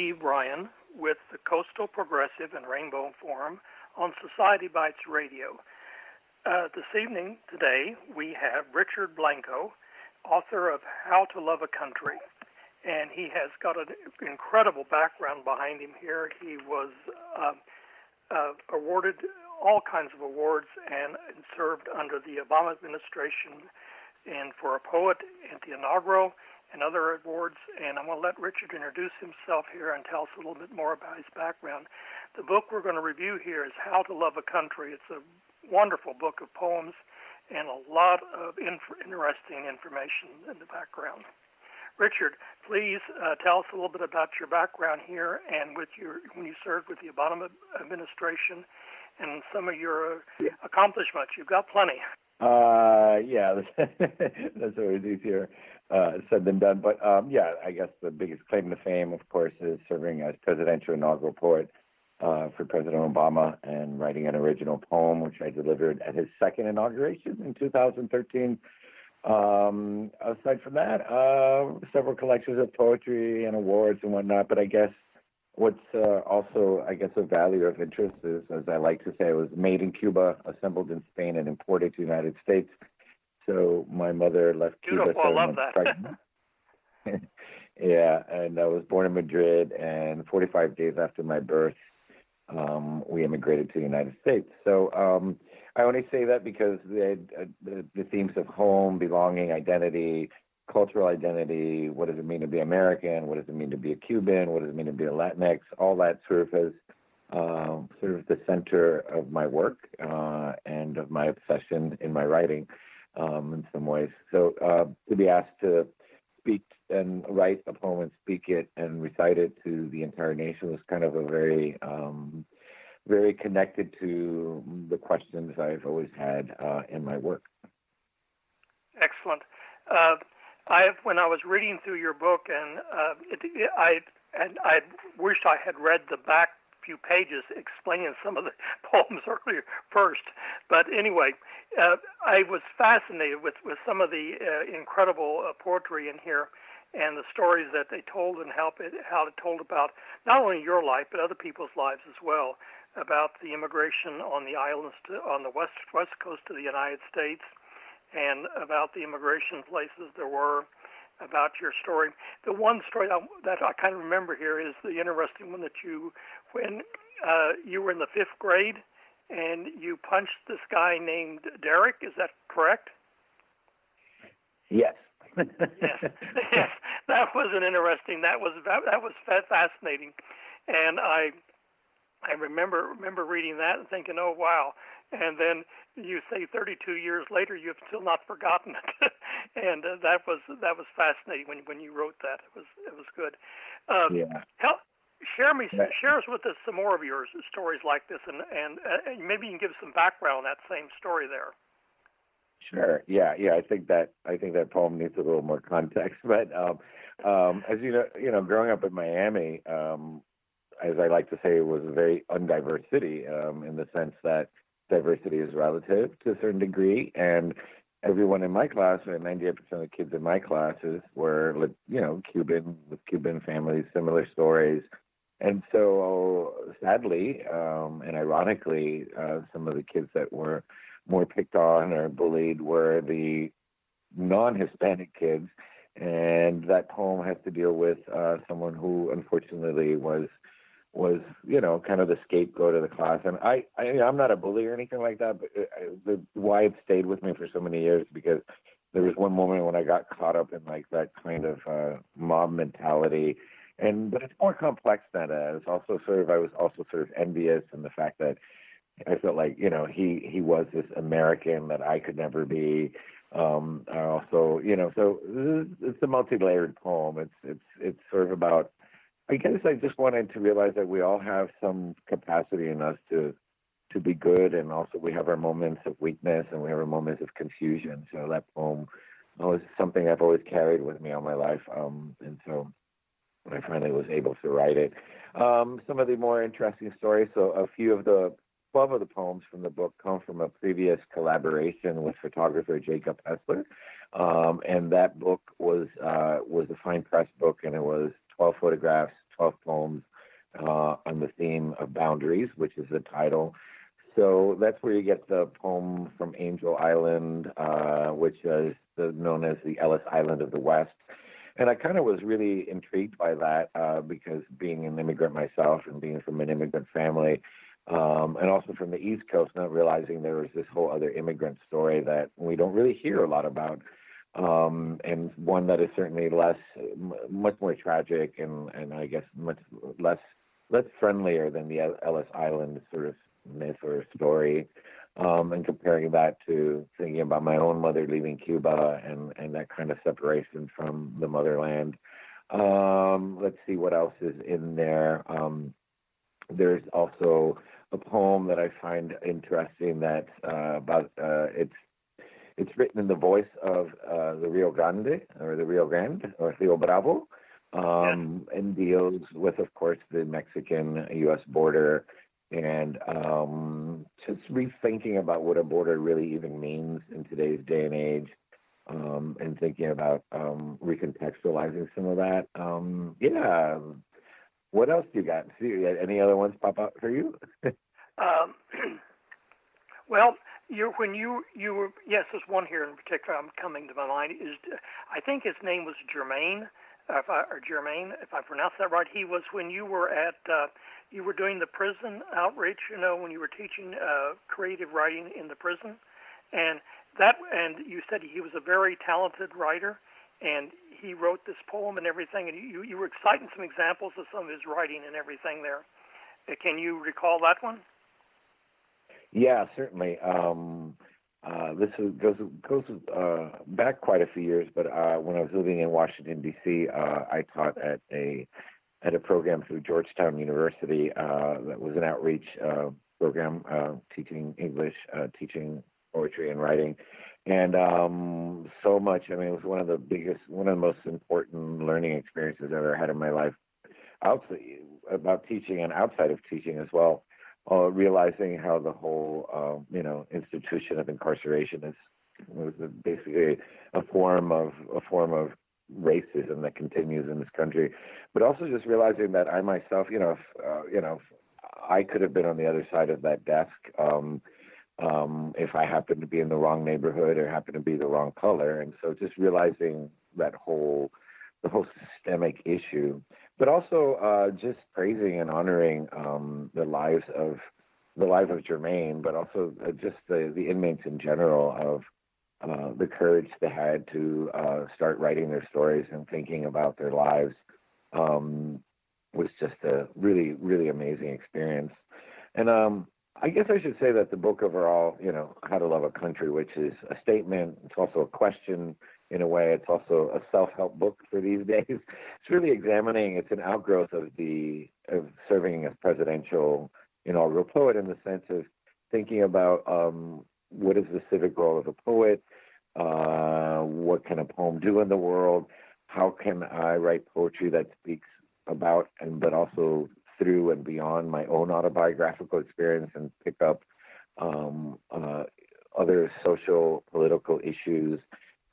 Steve Ryan with the Coastal Progressive and Rainbow Forum on Society Bites Radio. This evening, today, we have Richard Blanco, author of How to Love a Country. And he has got an incredible background behind him here. He was awarded all kinds of awards and served under the Obama administration and for a poet at the Inauguration and other awards. And I'm going to let Richard introduce himself here and tell us a little bit more about his background. The book we're going to review here is How to Love a Country. It's a wonderful book of poems and a lot of interesting information in the background. Richard, please tell us a little bit about your background here and when you served with the Obama administration and some of your accomplishments. You've got plenty. Yeah, that's always easier said than done. But yeah, I guess the biggest claim to fame, of course, is serving as presidential inaugural poet for President Obama and writing an original poem, which I delivered at his second inauguration in 2013. Aside from that, several collections of poetry and awards and whatnot. But I guess what's also, I guess, a value of interest is, as I like to say, it was made in Cuba, assembled in Spain, and imported to the United States. So my mother left Cuba. I love that. Pregnant. Yeah, and I was born in Madrid, and 45 days after my birth, we immigrated to the United States. So I only say that because the themes of home, belonging, identity, cultural identity, what does it mean to be American, what does it mean to be a Cuban, what does it mean to be a Latinx, all that sort of is sort of the center of my work and of my obsession in my writing in some ways. So to be asked to speak and write a poem and speak it and recite it to the entire nation was kind of a very connected to the questions I've always had in my work. Excellent. When I was reading through your book, and I wished I had read the back few pages explaining some of the poems earlier first. But anyway, I was fascinated with some of the incredible poetry in here and the stories that they told and how it told about not only your life but other people's lives as well, about the immigration on the islands on the west coast of the United States, and about the immigration places there were, about your story. The one story that I kind of remember here is the interesting one that when you were in the 5th grade and you punched this guy named Derek. Is that correct? Yes. Yes. That was fascinating, and I remember reading that and thinking, oh wow. And then you say 32 years later, you've still not forgotten it, and that was fascinating when you wrote that. It was good. Yeah. Share us with us some more of your stories like this, and maybe you can give some background on that same story there. Sure. Yeah. I think that poem needs a little more context. But as you know, growing up in Miami, as I like to say, it was a very undiverse city in the sense that diversity is relative to a certain degree, and everyone in my class, or 98% of the kids in my classes, were, Cuban, with Cuban families, similar stories. And so, sadly and ironically, some of the kids that were more picked on or bullied were the non-Hispanic kids. And that poem has to deal with someone who, unfortunately, was kind of the scapegoat of the class. And I'm not a bully or anything like that, but why it stayed with me for so many years, because there was one moment when I got caught up in like that kind of mob mentality. But it's more complex than that. I was also sort of envious in the fact that I felt like, he was this American that I could never be. So it's a multi-layered poem. It's sort of about, I guess I just wanted to realize that we all have some capacity in us to be good, and also we have our moments of weakness and we have our moments of confusion. So that poem was something I've always carried with me all my life. And so when I finally was able to write it. Some of the more interesting stories, so a few of the 12 of the poems from the book come from a previous collaboration with photographer Jacob Hessler. And that book was a fine press book, and it was 12 photographs 12 poems on the theme of boundaries, which is the title. So that's where you get the poem from Angel Island, which is known as the Ellis Island of the West. And I kind of was really intrigued by that because being an immigrant myself and being from an immigrant family, and also from the East Coast, not realizing there was this whole other immigrant story that we don't really hear a lot about, and one that is certainly much more tragic and I guess much less friendlier than the Ellis Island sort of myth or story. And comparing that to thinking about my own mother leaving Cuba and that kind of separation from the motherland. Let's see what else is in there. There's also a poem that I find interesting that it's written in the voice of the Rio Grande or Rio Bravo, and deals with, of course, the Mexican-U.S. border and just rethinking about what a border really even means in today's day and age, and thinking about recontextualizing some of that. What else do you got? See, any other ones pop up for you? Well, when you were, yes, there's one here in particular coming to my mind. I think his name was Jermaine, Jermaine, if I pronounce that right. He was when you were you were doing the prison outreach, when you were teaching creative writing in the prison, and you said he was a very talented writer, and he wrote this poem and everything, and you were citing some examples of some of his writing and everything there. Can you recall that one? Yeah, certainly. This goes back quite a few years, but when I was living in Washington D.C., I taught at a program through Georgetown University that was an outreach program, teaching English, teaching poetry and writing, and so much. I mean, it was one of the most important learning experiences I've ever had in my life, about teaching and outside of teaching as well. Realizing how the whole institution of incarceration was basically a form of racism that continues in this country, but also just realizing that I myself, if I could have been on the other side of that desk, if I happened to be in the wrong neighborhood or happened to be the wrong color, and so just realizing the whole systemic issue, but also just praising and honoring the life of Jermaine, but also just the inmates in general, of the courage they had to start writing their stories and thinking about their lives, was just a really, really amazing experience. And I guess I should say that the book overall, How to Love a Country, which is a statement, it's also a question in a way, it's also a self-help book for these days. It's really examining, it's an outgrowth of serving as presidential inaugural poet, in the sense of thinking about what is the civic role of a poet, what can a poem do in the world, how can I write poetry that speaks about but also through and beyond my own autobiographical experience, and pick up other social, political issues.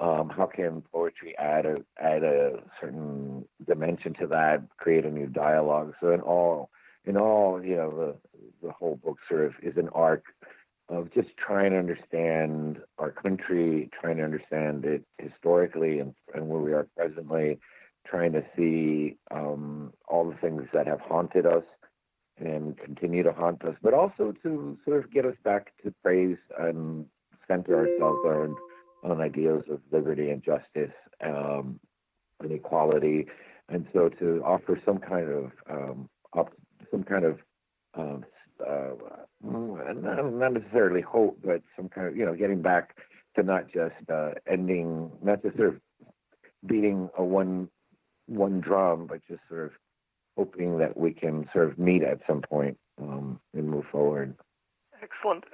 How can poetry add a certain dimension to that, create a new dialogue? So in all, the whole book sort of is an arc of just trying to understand our country, trying to understand it historically and where we are presently, trying to see all the things that have haunted us and continue to haunt us, but also to sort of get us back to praise and center ourselves on ideals of liberty and justice, and equality, and so to offer some kind of not necessarily hope, but some kind of getting back to not just sort of beating a one drum, but just sort of hoping that we can sort of meet at some point and move forward. Excellent.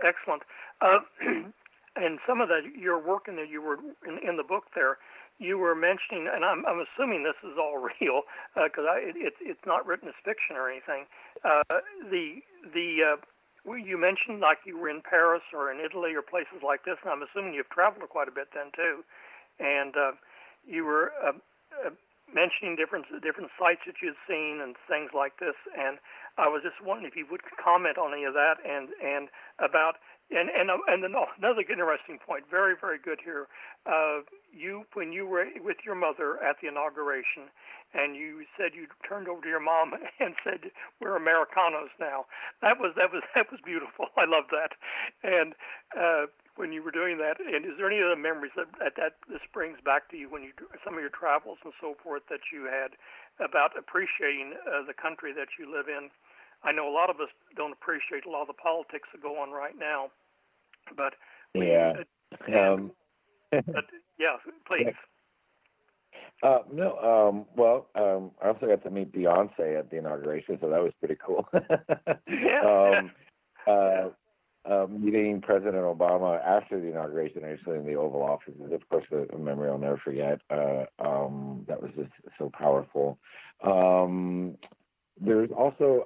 And some of your work that you were in the book there, you were mentioning, and I'm assuming this is all real because it's not written as fiction or anything. You mentioned like you were in Paris or in Italy or places like this, and I'm assuming you've traveled quite a bit then too. And you were mentioning different sites that you'd seen and things like this, and I was just wondering if you would comment on any of that and about and another interesting point, very very good here. When you were with your mother at the inauguration, and you said you turned over to your mom and said, "We're Americanos now." That was beautiful. I love that. And when you were doing that, and is there any other memories that this brings back to you when some of your travels and so forth that you had about appreciating the country that you live in? I know a lot of us don't appreciate a lot of the politics that go on right now, but yeah. But yeah, please. No, well, I also got to meet Beyonce at the inauguration, so that was pretty cool. Meeting President Obama after the inauguration, actually in the Oval Office, is of course a memory I'll never forget. That was just so powerful. There's also,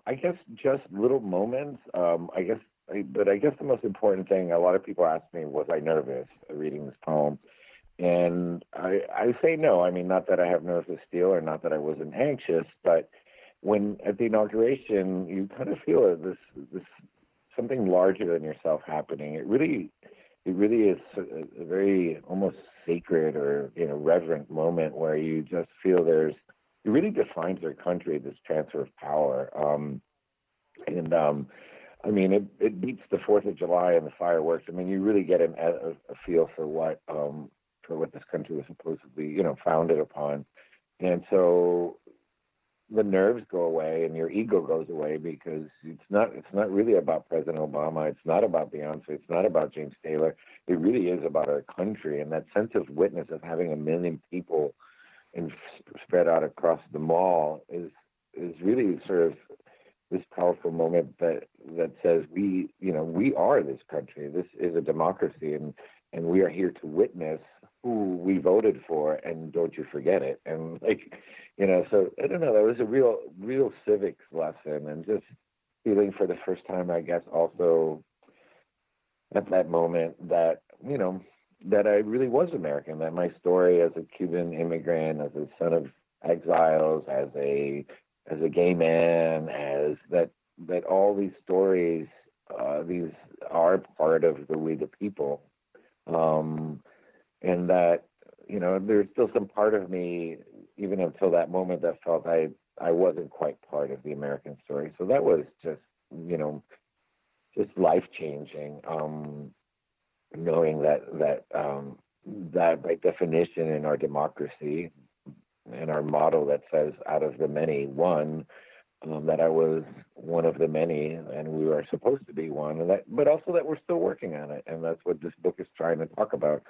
I guess, just little moments. But I guess the most important thing, a lot of people ask me, was I nervous reading this poem? And I say no. I mean, not that I have nerves of steel or not that I wasn't anxious, but when at the inauguration, you kind of feel this something larger than yourself happening. It really is a very almost sacred or reverent moment where you just feel it really defines our country, this transfer of power. I mean, it beats the 4th of July and the fireworks. I mean, you really get a feel for what this country was supposedly, founded upon. And so the nerves go away and your ego goes away, because it's not really about President Obama. It's not about Beyonce. It's not about James Taylor. It really is about our country, and that sense of witness of having 1 million people and spread out across the mall is really sort of this powerful moment that says we are this country. This is a democracy, and we are here to witness who we voted for, and don't you forget it. And so I don't know, that was a real civics lesson, and just feeling for the first time, I guess, also at that moment that that I really was American, that my story as a Cuban immigrant, as a son of exiles, as a gay man, as that all these stories, these are part of the We the People, and that there's still some part of me, even until that moment, that felt I wasn't quite part of the American story. So that was just just life changing, knowing that by definition in our democracy and our model that says out of the many one, that I was one of the many, and we are supposed to be one, and but also that we're still working on it, and that's what this book is trying to talk about.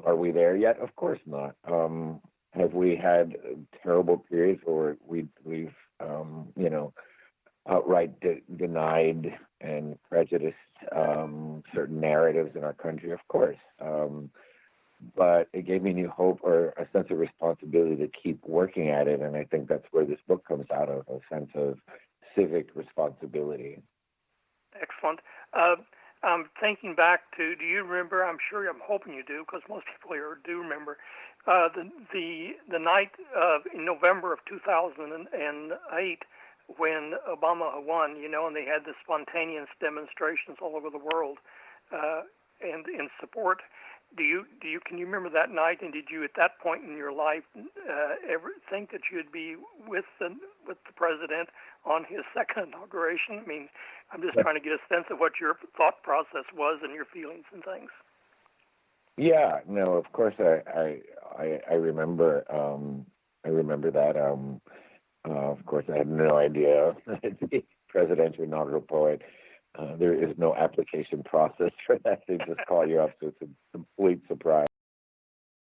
Are we there yet? Of course not. Have we had terrible periods where we've outright denied and prejudiced certain narratives in our country? Of course. But it gave me new hope, or a sense of responsibility to keep working at it. And I think that's where this book comes out of, a sense of civic responsibility. Excellent. I'm thinking back to, do you remember, I'm hoping you do, because most people here do remember, the night in November of 2008 when Obama won, and they had the spontaneous demonstrations all over the world and in support. Can you remember that night? And did you, at that point in your life, ever think that you'd be with the president on his second inauguration? I mean, I'm just trying to get a sense of what your thought process was and your feelings and things. Yeah, no, of course I remember. I remember that. Of course, I had no idea the presidential inaugural poet. There is no application process for that. They just call you up, so it's a complete surprise.